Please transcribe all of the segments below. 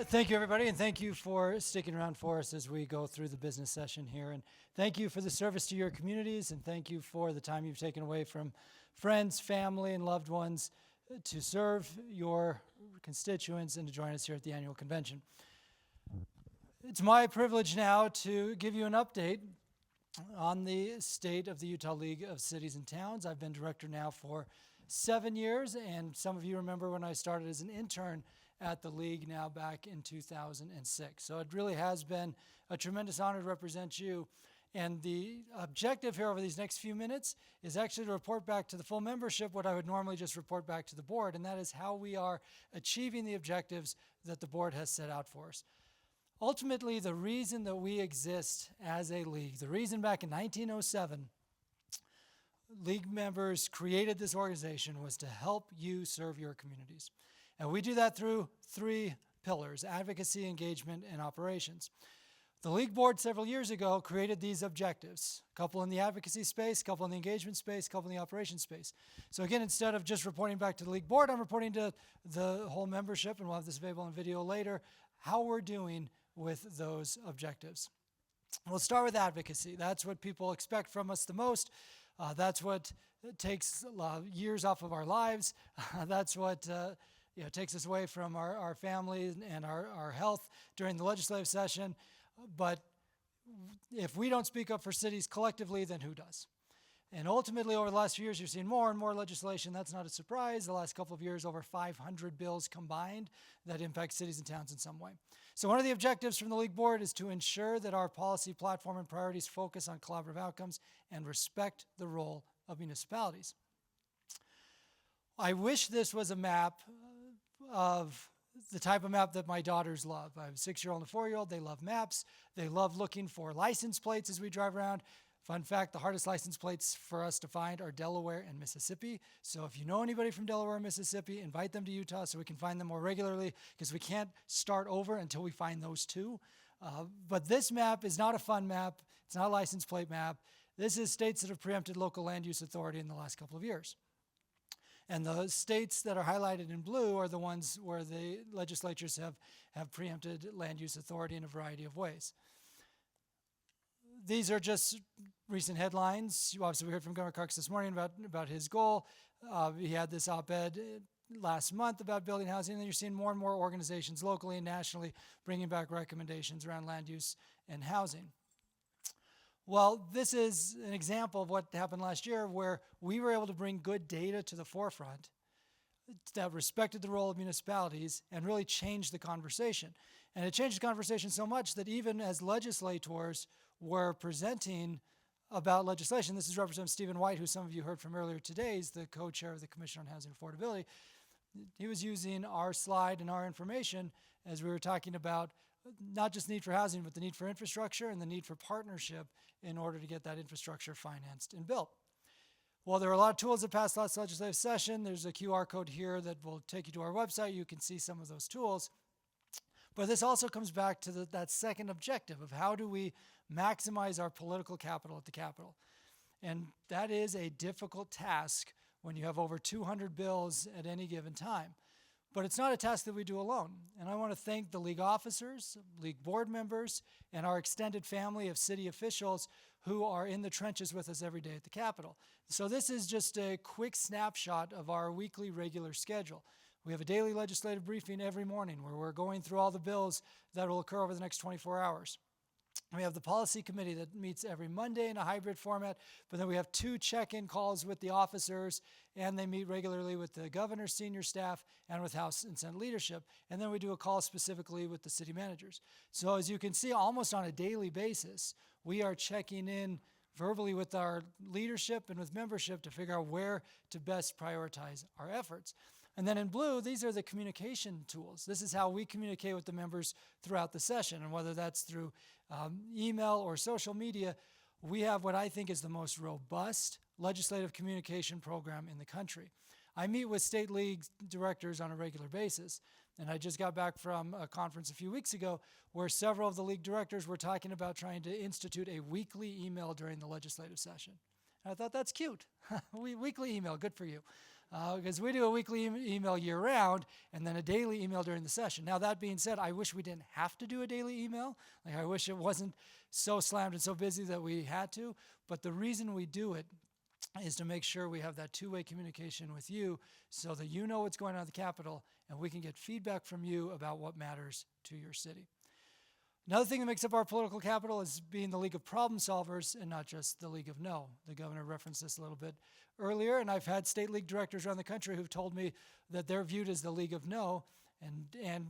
Thank you, everybody, and thank you for sticking around for us as we go through the business session here. And thank you for the service to your communities, and thank you for the time you've taken away from friends, family, and loved ones to serve your constituents and to join us here at the annual convention. It's my privilege now to give you an update on the state of the Utah League of Cities and Towns. I've been director now for 7 years, and some of you remember when I started as an intern at the league now back in 2006. So it really has been a tremendous honor to represent you. And the objective here over these next few minutes is actually to report back to the full membership what I would normally just report back to the board, and that is how we are achieving the objectives that the board has set out for us. Ultimately, the reason that we exist as a league, the reason back in 1907, league members created this organization was to help you serve your communities. And we do that through 3 pillars: advocacy, engagement, and operations. The league board several years ago created these objectives, a couple in the advocacy space, a couple in the engagement space, a couple in the operations space. So again, instead of just reporting back to the league board, I'm reporting to the whole membership, and we'll have this available in video later, how we're doing with those objectives. We'll start with advocacy. That's what people expect from us the most. That's what takes years off of our lives. That's what takes us away from our families and our health during the legislative session. But if we don't speak up for cities collectively, then who does? And ultimately, over the last few years, you've seen more and more legislation. That's not a surprise. The last couple of years, over 500 bills combined that impact cities and towns in some way. So one of the objectives from the League Board is to ensure that our policy platform and priorities focus on collaborative outcomes and respect the role of municipalities. I wish this was a map of the type of map that my daughters love. I have a 6-year-old and a 4-year-old. They love maps. They love looking for license plates as we drive around. Fun fact, the hardest license plates for us to find are Delaware and Mississippi. So if you know anybody from Delaware or Mississippi, invite them to Utah so we can find them more regularly, because we can't start over until we find those 2. But this map is not a fun map. It's not a license plate map. This is states that have preempted local land use authority in the last couple of years. And the states that are highlighted in blue are the ones where the legislatures have preempted land use authority in a variety of ways. These are just recent headlines. Obviously, we heard from Governor Cox this morning about his goal. He had this op-ed last month about building housing, and you're seeing more and more organizations locally and nationally bringing back recommendations around land use and housing. Well, this is an example of what happened last year, where we were able to bring good data to the forefront that respected the role of municipalities and really changed the conversation. And it changed the conversation so much that even as legislators were presenting about legislation, this is Representative Stephen White, who some of you heard from earlier today, is the co-chair of the Commission on Housing Affordability. He was using our slide and our information as we were talking about not just the need for housing, but the need for infrastructure and the need for partnership in order to get that infrastructure financed and built. Well, there are a lot of tools that passed last legislative session. There's a QR code here that will take you to our website. You can see some of those tools. But this also comes back to that second objective of how do we maximize our political capital at the Capitol. And that is a difficult task when you have over 200 bills at any given time. But it's not a task that we do alone. And I want to thank the league officers, league board members, and our extended family of city officials who are in the trenches with us every day at the Capitol. So this is just a quick snapshot of our weekly regular schedule. We have a daily legislative briefing every morning where we're going through all the bills that will occur over the next 24 hours. We have the policy committee that meets every Monday in a hybrid format, but then we have 2 check-in calls with the officers, and they meet regularly with the governor's senior staff and with House and Senate leadership. And then we do a call specifically with the city managers. So as you can see, almost on a daily basis, we are checking in verbally with our leadership and with membership to figure out where to best prioritize our efforts. And then in blue, these are the communication tools. This is how we communicate with the members throughout the session. And whether that's through email or social media, we have what I think is the most robust legislative communication program in the country. I meet with state league directors on a regular basis. And I just got back from a conference a few weeks ago where several of the league directors were talking about trying to institute a weekly email during the legislative session. And I thought, that's cute. Weekly email, good for you. because we do a weekly email year-round and then a daily email during the session. Now, that being said, I wish we didn't have to do a daily email. Like, I wish it wasn't so slammed and so busy that we had to, but the reason we do it is to make sure we have that two-way communication with you so that you know what's going on at the Capitol and we can get feedback from you about what matters to your city. Another thing that makes up our political capital is being the League of Problem Solvers and not just the League of No. The governor referenced this a little bit earlier, and I've had state league directors around the country who've told me that they're viewed as the League of No, and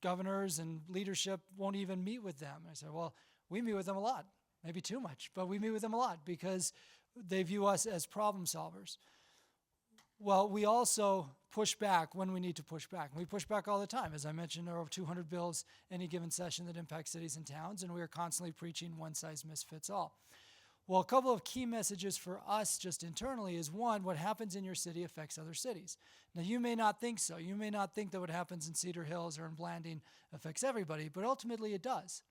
governors and leadership won't even meet with them. I said, well, we meet with them a lot, maybe too much, but we meet with them a lot because they view us as problem solvers. Well, we also push back when we need to push back. We push back all the time. As I mentioned, there are over 200 bills any given session that impact cities and towns, and we are constantly preaching one size fits all. Well, a couple of key messages for us just internally is, one, what happens in your city affects other cities. Now, you may not think so. You may not think that what happens in Cedar Hills or in Blanding affects everybody, but ultimately it does.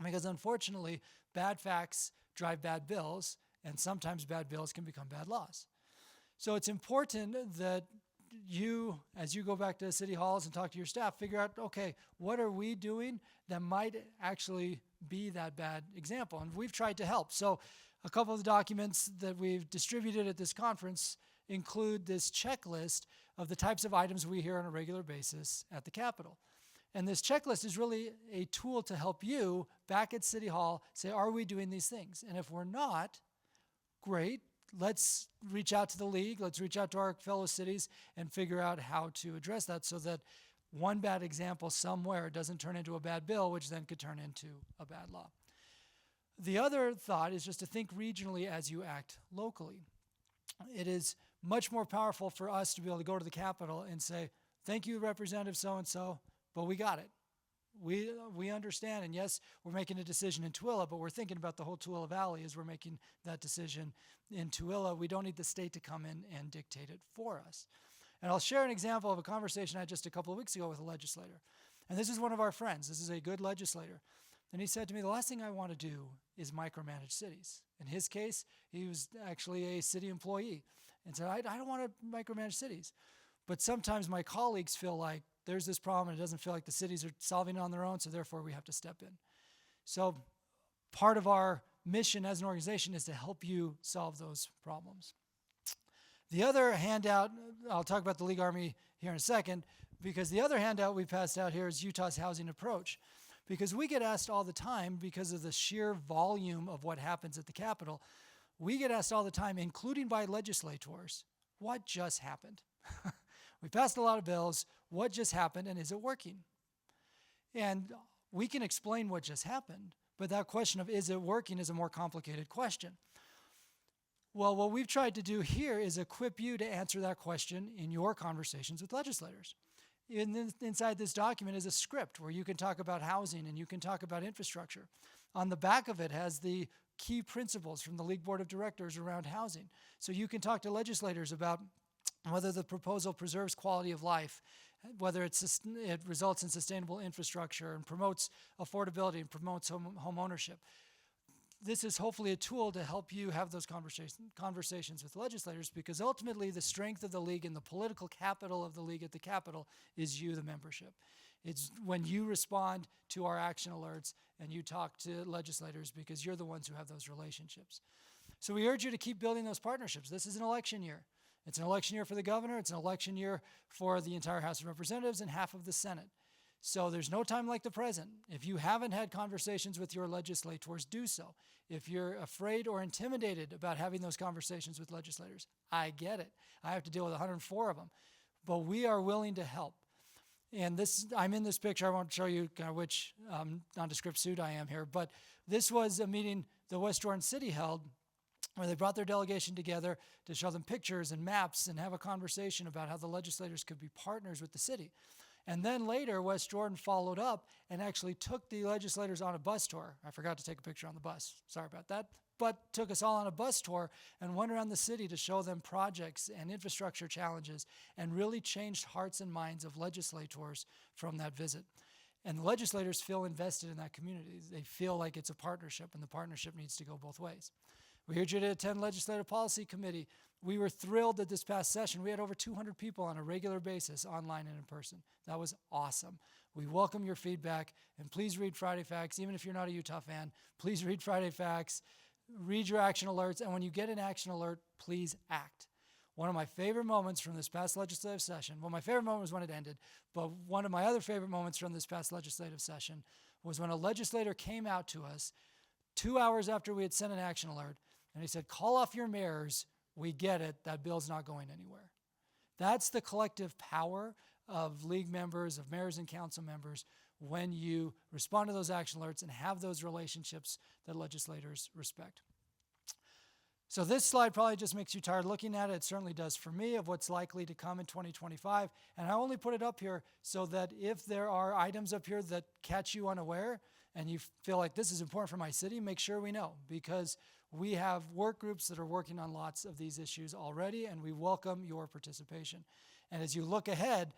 Because unfortunately, bad facts drive bad bills, and sometimes bad bills can become bad laws. So it's important that you, as you go back to city halls and talk to your staff, figure out, okay, what are we doing that might actually be that bad example? And we've tried to help. So a couple of the documents that we've distributed at this conference include this checklist of the types of items we hear on a regular basis at the Capitol. And this checklist is really a tool to help you back at City Hall say, are we doing these things? And if we're not, great. Let's reach out to the league, let's reach out to our fellow cities and figure out how to address that so that one bad example somewhere doesn't turn into a bad bill, which then could turn into a bad law. The other thought is just to think regionally as you act locally. It is much more powerful for us to be able to go to the Capitol and say, thank you, Representative so-and-so, but we got it. We understand, and yes, we're making a decision in Tooele, but we're thinking about the whole Tooele Valley as we're making that decision in Tooele. We don't need the state to come in and dictate it for us. And I'll share an example of a conversation I had just a couple of weeks ago with a legislator. And this is one of our friends. This is a good legislator. And he said to me, the last thing I want to do is micromanage cities. In his case, he was actually a city employee and said, I don't want to micromanage cities. But sometimes my colleagues feel like there's this problem and it doesn't feel like the cities are solving it on their own, so therefore we have to step in. So part of our mission as an organization is to help you solve those problems. The other handout, I'll talk about the League Army here in a second, because the other handout we passed out here is Utah's housing approach. Because we get asked all the time, because of the sheer volume of what happens at the Capitol, we get asked all the time, including by legislators, what just happened? We passed a lot of bills. What just happened, and is it working? And we can explain what just happened, but that question of is it working is a more complicated question. Well, what we've tried to do here is equip you to answer that question in your conversations with legislators. Inside this document is a script where you can talk about housing and you can talk about infrastructure. On the back of it has the key principles from the League Board of Directors around housing. So you can talk to legislators about whether the proposal preserves quality of life, whether it results in sustainable infrastructure and promotes affordability and promotes home ownership. This is hopefully a tool to help you have those conversations with legislators, because ultimately the strength of the league and the political capital of the league at the Capitol is you, the membership. It's when you respond to our action alerts and you talk to legislators, because you're the ones who have those relationships. So we urge you to keep building those partnerships. This is an election year. It's an election year for the governor. It's an election year for the entire House of Representatives and half of the Senate. So there's no time like the present. If you haven't had conversations with your legislators, do so. If you're afraid or intimidated about having those conversations with legislators, I get it. I have to deal with 104 of them. But we are willing to help. And this, I'm in this picture. I won't show you kind of which nondescript suit I am here. But this was a meeting the West Jordan City held where they brought their delegation together to show them pictures and maps and have a conversation about how the legislators could be partners with the city. And then later, West Jordan followed up and actually took the legislators on a bus tour. I forgot to take a picture on the bus. Sorry about that. But took us all on a bus tour and went around the city to show them projects and infrastructure challenges, and really changed hearts and minds of legislators from that visit. And the legislators feel invested in that community. They feel like it's a partnership, and the partnership needs to go both ways. We urge you to attend Legislative Policy Committee. We were thrilled that this past session we had over 200 people on a regular basis, online and in person. That was awesome. We welcome your feedback, and please read Friday Facts. Even if you're not a Utah fan, please read Friday Facts, read your action alerts, and when you get an action alert, please act. One of my favorite moments from this past legislative session, well, my favorite moment was when it ended, but one of my other favorite moments from this past legislative session was when a legislator came out to us 2 hours after we had sent an action alert, and he said, call off your mayors. We get it. That bill's not going anywhere. That's the collective power of league members, of mayors and council members, when you respond to those action alerts and have those relationships that legislators respect. So this slide probably just makes you tired looking at it. It certainly does for me, of what's likely to come in 2025. And I only put it up here so that if there are items up here that catch you unaware and you feel like this is important for my city, make sure we know, because we have work groups that are working on lots of these issues already, and we welcome your participation. And as you look ahead,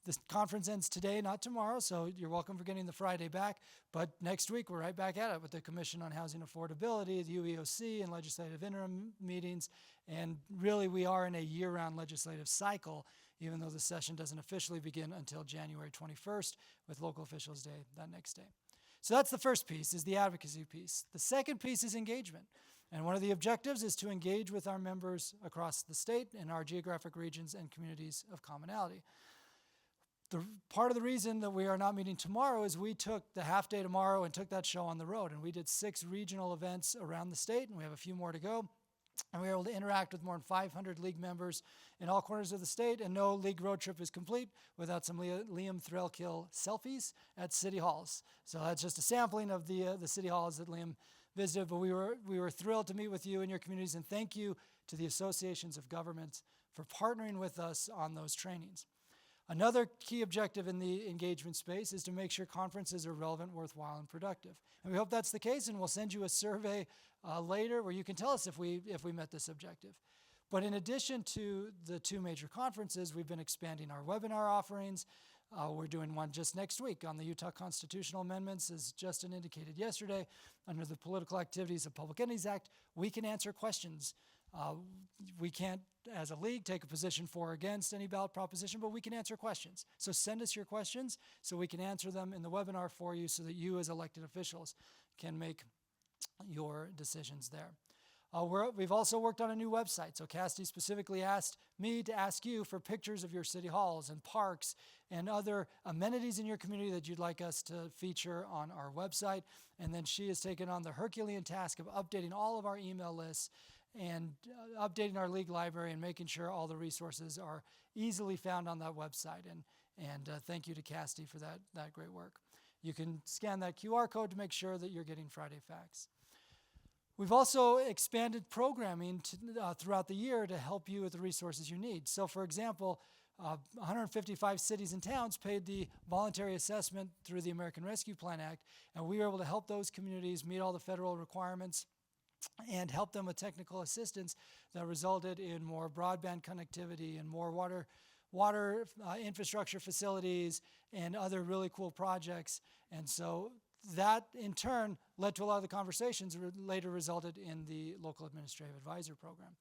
this conference ends today, not tomorrow, so you're welcome for getting the Friday back. But next week, we're right back at it with the Commission on Housing Affordability, the UEOC, and legislative interim meetings. And really, we are in a year-round legislative cycle, even though the session doesn't officially begin until January 21st with Local Officials Day that next day. So that's the first piece, is the advocacy piece. The second piece is engagement. And one of the objectives is to engage with our members across the state and our geographic regions and communities of commonality. Part of the reason that we are not meeting tomorrow is we took the half day tomorrow and took that show on the road, and we did 6 regional events around the state, and we have a few more to go. And we were able to interact with more than 500 league members in all corners of the state, and no league road trip is complete without some Liam Threlkill selfies at city halls. So that's just a sampling of the city halls that Liam visited, but we were thrilled to meet with you and your communities, and thank you to the associations of governments for partnering with us on those trainings. Another key objective in the engagement space is to make sure conferences are relevant, worthwhile, and productive. And we hope that's the case, and we'll send you a survey later where you can tell us if we met this objective. But in addition to the 2 major conferences, we've been expanding our webinar offerings. We're doing one just next week on the Utah Constitutional Amendments. As Justin indicated yesterday, under the Political Activities of Public Entities Act, we can answer questions. We can't, as a league, take a position for or against any ballot proposition, but we can answer questions. So send us your questions so we can answer them in the webinar for you, so that you as elected officials can make your decisions there. We've also worked on a new website. So Cassidy specifically asked me to ask you for pictures of your city halls and parks and other amenities in your community that you'd like us to feature on our website. And then she has taken on the Herculean task of updating all of our email lists and updating our league library and making sure all the resources are easily found on that website. And thank you to Cassidy for that great work. You can scan that QR code to make sure that you're getting Friday Facts. We've also expanded programming throughout the year to help you with the resources you need. So for example, 155 cities and towns paid the voluntary assessment through the American Rescue Plan Act, and we were able to help those communities meet all the federal requirements and help them with technical assistance that resulted in more broadband connectivity and more water infrastructure facilities and other really cool projects. And so that in turn led to a lot of the conversations later resulted in the Local Administrative Advisor Program.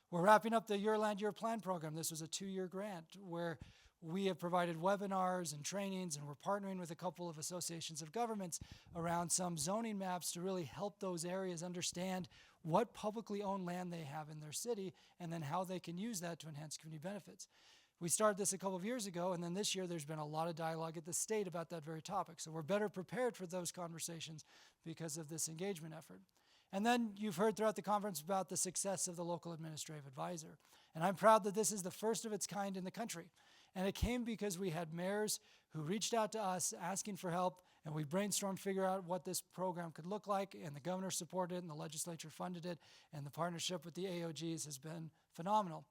We're wrapping up the Your Land, Your Plan program. This was a 2-year grant where we have provided webinars and trainings, and we're partnering with a couple of associations of governments around some zoning maps to really help those areas understand what publicly owned land they have in their city and then how they can use that to enhance community benefits. We started this a couple of years ago, and then this year there's been a lot of dialogue at the state about that very topic. So we're better prepared for those conversations because of this engagement effort. And then you've heard throughout the conference about the success of the Local Administrative Advisor. And I'm proud that this is the first of its kind in the country. And it came because we had mayors who reached out to us asking for help, and we brainstormed, figure out what this program could look like, and the governor supported it, and the legislature funded it, and the partnership with the AOGs has been phenomenal.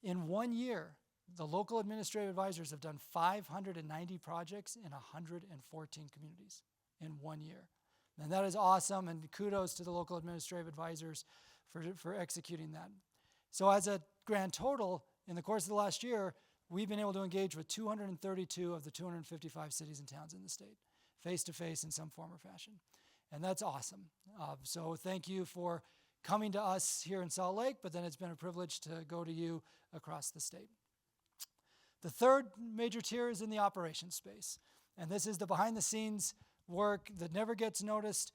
In 1 year, the local administrative advisors have done 590 projects in 114 communities in 1 year. And that is awesome, and kudos to the local administrative advisors for executing that. So as a grand total, in the course of the last year, we've been able to engage with 232 of the 255 cities and towns in the state, face-to-face in some form or fashion. and that's awesome. So thank you for coming to us here in Salt Lake, but then it's been a privilege to go to you across the state. The third major tier is in the operations space, and this is the behind-the-scenes work that never gets noticed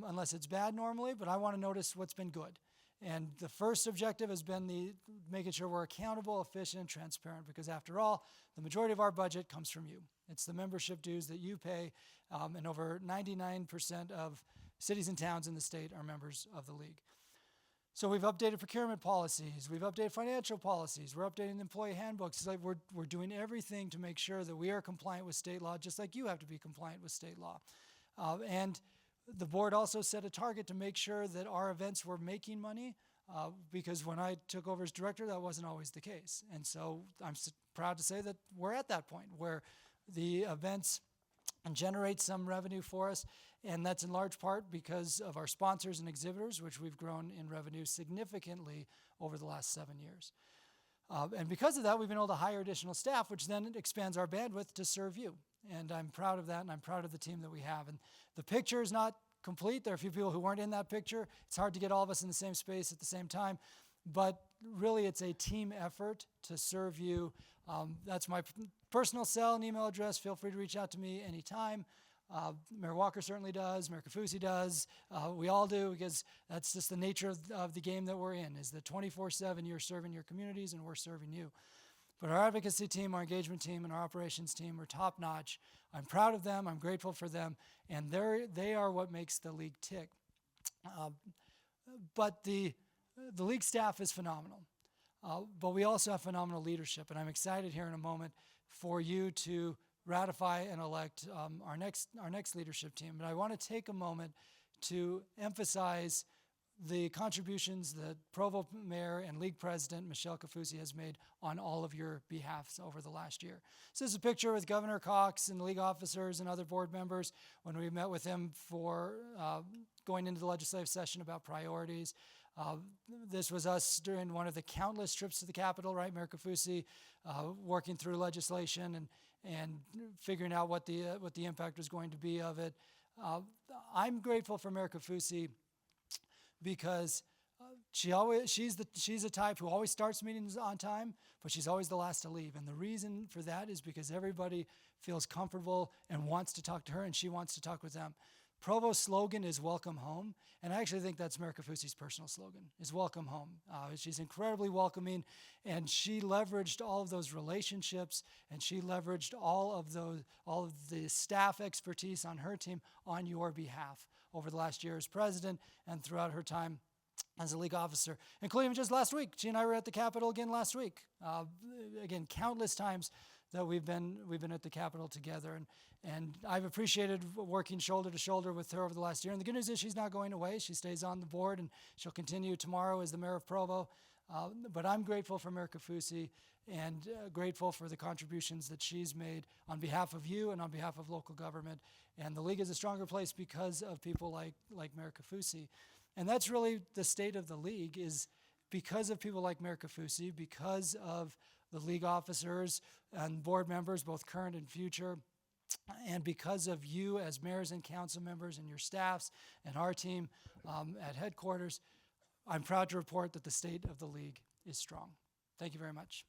unless it's bad normally, but I want to notice what's been good. And the first objective has been making sure we're accountable, efficient, and transparent, because after all, the majority of our budget comes from you. It's the membership dues that you pay, and over 99% of cities and towns in the state are members of the league. So we've updated procurement policies, we've updated financial policies, we're updating the employee handbooks. It's like we're doing everything to make sure that we are compliant with state law, just like you have to be compliant with state law. And the board also set a target to make sure that our events were making money, because when I took over as director, that wasn't always the case. And so I'm proud to say that we're at that point where the events generate some revenue for us, and that's in large part because of our sponsors and exhibitors, which we've grown in revenue significantly over the last 7 years. And because of that, we've been able to hire additional staff, which then expands our bandwidth to serve you. And I'm proud of that, and I'm proud of the team that we have. And the picture is not complete. There are a few people who weren't in that picture. It's hard to get all of us in the same space at the same time, but really it's a team effort to serve you. That's my personal cell and email address. Feel free to reach out to me anytime. Mayor Walker certainly does. Mayor Kaufusi does. We all do, because that's just the nature of the game that we're in, is that 24/7 you're serving your communities and we're serving you. But our advocacy team, our engagement team, and our operations team are top notch. I'm proud of them. I'm grateful for them. And they are what makes the league tick. But the league staff is phenomenal. But we also have phenomenal leadership. And I'm excited here in a moment for you to ratify and elect our next leadership team. But I want to take a moment to emphasize the contributions that Provo Mayor and League President Michelle Kaufusi has made on all of your behalfs over the last year. So this is a picture with Governor Cox and the league officers and other board members when we met with him for going into the legislative session about priorities. This was us during one of the countless trips to the Capitol, right, Mayor Kaufusi, working through legislation and figuring out what the impact was going to be of it. I'm grateful for Mayor Kaufusi because she's a type who always starts meetings on time, but she's always the last to leave. And the reason for that is because everybody feels comfortable and wants to talk to her, and she wants to talk with them. Provo's slogan is welcome home, and I actually think that's Mayor Kaufusi's personal slogan, is welcome home. She's incredibly welcoming, and she leveraged all of those relationships, and she leveraged all of the staff expertise on her team on your behalf over the last year as president and throughout her time as a league officer, including just last week. She and I were at the Capitol again last week. Again, countless times that we've been at the Capitol together, and I've appreciated working shoulder to shoulder with her over the last year. And the good news is she's not going away. She stays on the board, and she'll continue tomorrow as the mayor of Provo. But I'm grateful for Mayor Kaufusi and grateful for the contributions that she's made on behalf of you and on behalf of local government. And the league is a stronger place because of people like Mayor Kaufusi. And that's really the state of the league, is because of people like Mayor Kaufusi, because of the league officers and board members, both current and future, and because of you as mayors and council members and your staffs and our team at headquarters, I'm proud to report that the state of the league is strong. Thank you very much.